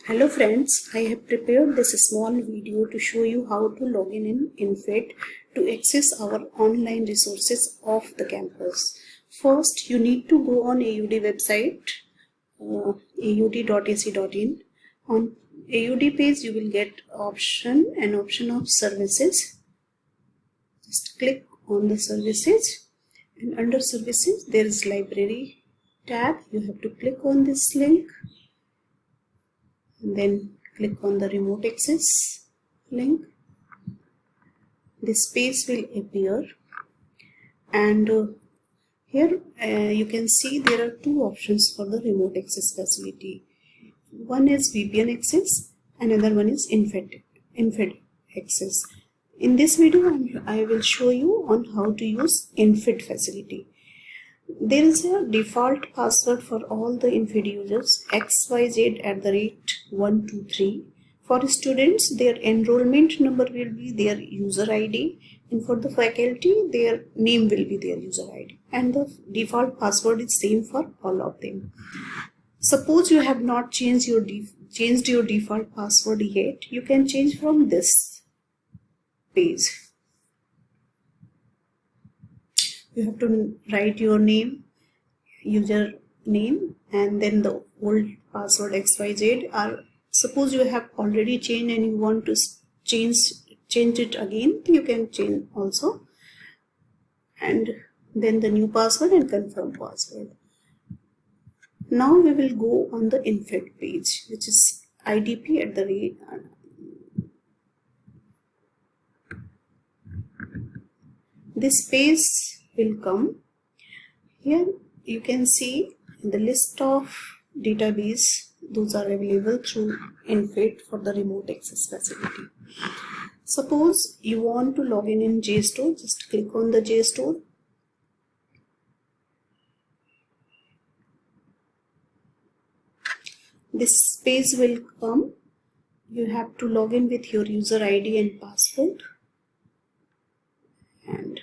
Hello friends, I have prepared this small video to show you how to log in INFED to access our online resources of the campus. First, you need to go on AUD website, aud.ac.in. On AUD page, you will get an option of services. Just click on the services, and under services, there is library tab. You have to click on this link. And then click on the remote access link. This page will appear, and here you can see there are two options for the remote access facility. One is VPN access, another one is INFED access. In this video I will show you on how to use INFED facility. There is a default password for all the INFED users, xyz@123. For students, their enrollment number will be their user ID, and for the faculty, their name will be their user ID. And the default password is same for all of them. Suppose you have not changed your default password yet, you can change from this page. You have to write your name, user name, and then the old password XYZ. Or suppose you have already changed and you want to change it again, you can change also. And then the new password and confirm password. Now we will go on the INFED page, which is IDP at the rate. This page will come. Here you can see the list of database, those are available through INFED for the remote access facility. Suppose you want to log in JSTOR, just click on the JSTOR. This page will come. You have to log in with your user ID and password. And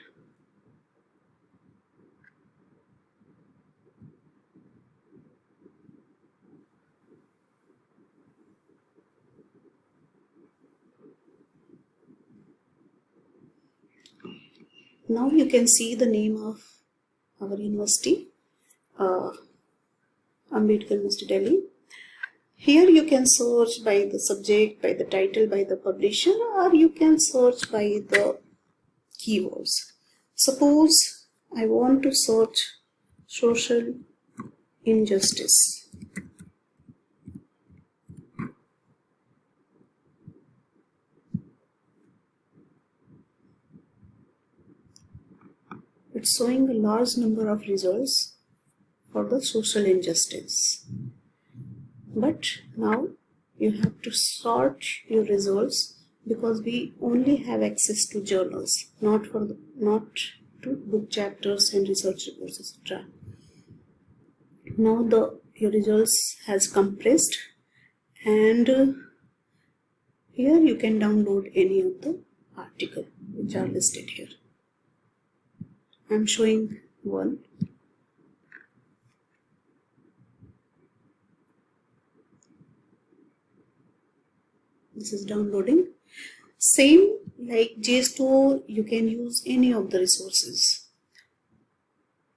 now you can see the name of our university, Ambedkar University, Delhi. Here you can search by the subject, by the title, by the publisher, or you can search by the keywords. Suppose I want to search social injustice. It's showing a large number of results for the social injustice. But now you have to sort your results because we only have access to journals, not to book chapters and research reports, etc. Now your results has compressed, and here you can download any of the article which are listed here. I'm showing one. This is downloading. Same like JSTOR, you can use any of the resources.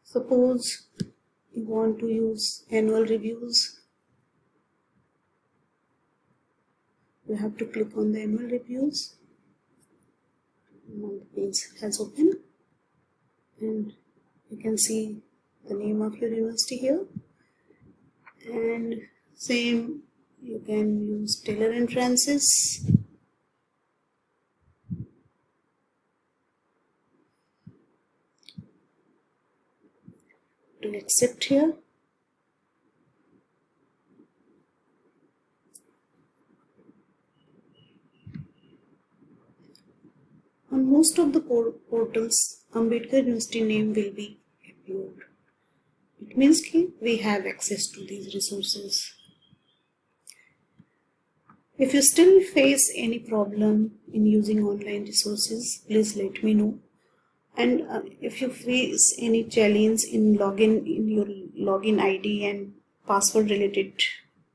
Suppose you want to use annual reviews. You have to click on the annual reviews. Now the page has opened, and you can see the name of your university here. And same, you can use Taylor and Francis. To accept here. On most of the portals, Ambedkar University name will be appeared. It means that we have access to these resources. If you still face any problem in using online resources, please let me know. And if you face any challenge in your login ID and password related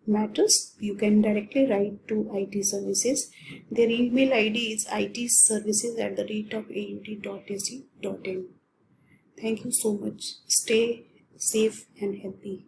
matters, you can directly write to IT services. Their email ID is itservices@aut.ac.in. Thank you so much. Stay safe and healthy.